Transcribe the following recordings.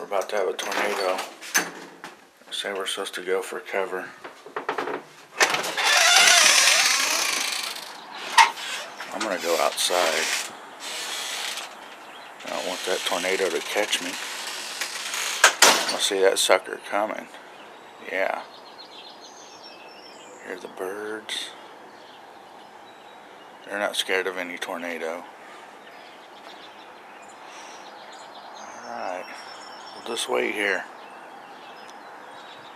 about to have a tornado. Say we're supposed to go for cover. I'm gonna go outside. I don't want that tornado to catch me. I see that sucker coming. Yeah. Hear the birds. They're not scared of any tornado. Alright. We'll just wait here.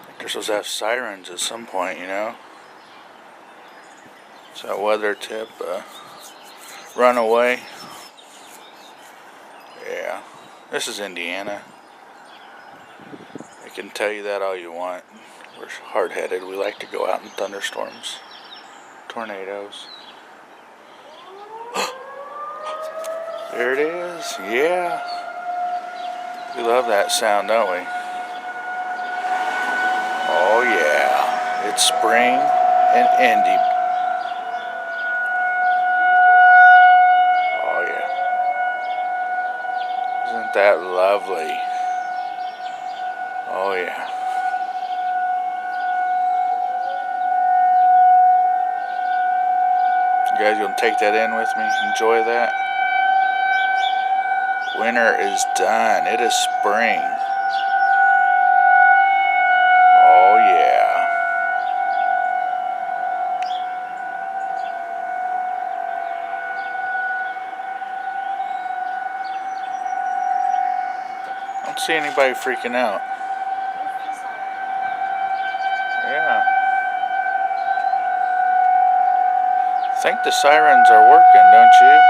I think they're supposed to have sirens at some point, you know? It's that weather tip. Run away. Yeah. This is Indiana. I can tell you that all you want. We're hard-headed. We like to go out in thunderstorms. Tornadoes. There it is. Yeah. We love that sound, don't we? Oh yeah. It's spring in Indy. Oh yeah. Isn't that lovely? Oh yeah. You guys gonna take that in with me? Enjoy that? Winter is done. It is spring. Oh yeah. I don't see anybody freaking out. Yeah. I think the sirens are working, don't you?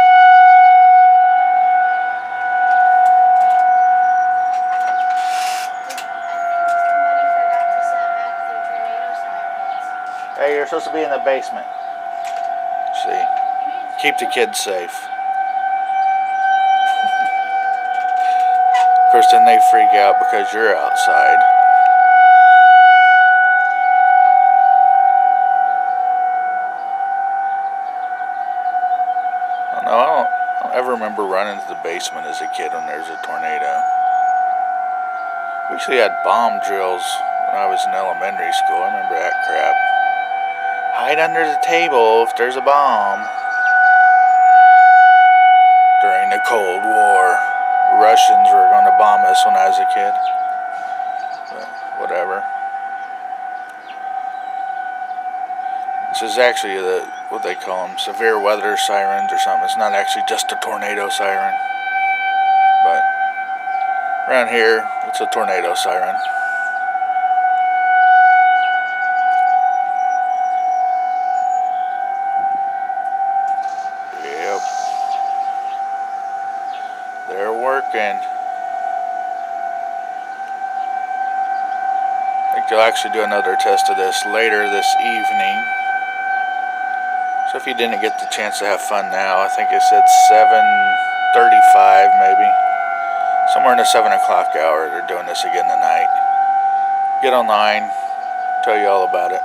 Hey, you're supposed to be in the basement. See? Keep the kids safe. Of course, then they freak out because you're outside. I don't ever remember running to the basement as a kid when there's a tornado. We actually had bomb drills when I was in elementary school. I remember that crap. Hide under the table if there's a bomb. During the Cold War, Russians were going to bomb us when I was a kid. But whatever. This is actually what they call them, severe weather sirens or something. It's not actually just a tornado siren. But around here, it's a tornado siren. Yep. They're working. I think they'll actually do another test of this later this evening. So if you didn't get the chance to have fun now, I think it said 7:35 maybe. Somewhere in the 7 o'clock hour, they're doing this again tonight. Get online, tell you all about it.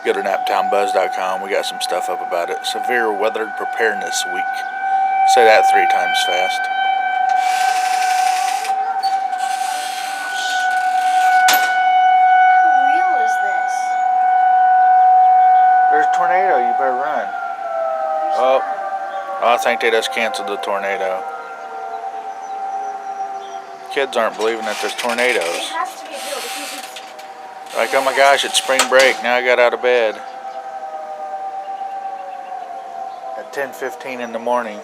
Go to NaptownBuzz.com, we got some stuff up about it. Severe Weather Preparedness Week. Say that 3 times fast. There's a tornado, you better run. Oh, I think they just canceled the tornado. Kids aren't believing that there's tornadoes. It has to be real because it's... Like, oh my gosh, it's spring break, now I got out of bed. At 10:15 in the morning.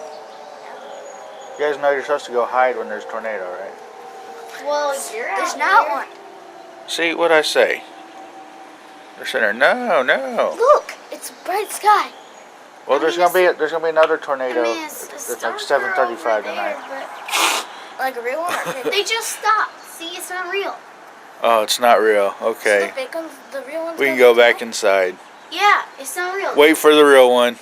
You guys know you're supposed to go hide when there's a tornado, right? Well, there's not one. See what I say? They're sitting there, no. Look, it's a bright sky. Well, there's gonna be another tornado. It's like 7:35 tonight. Like a real one? They just stopped. See, it's not real. Oh, it's not real. Okay. So the real one's We can go back inside. Yeah, it's not real. Wait for the real one.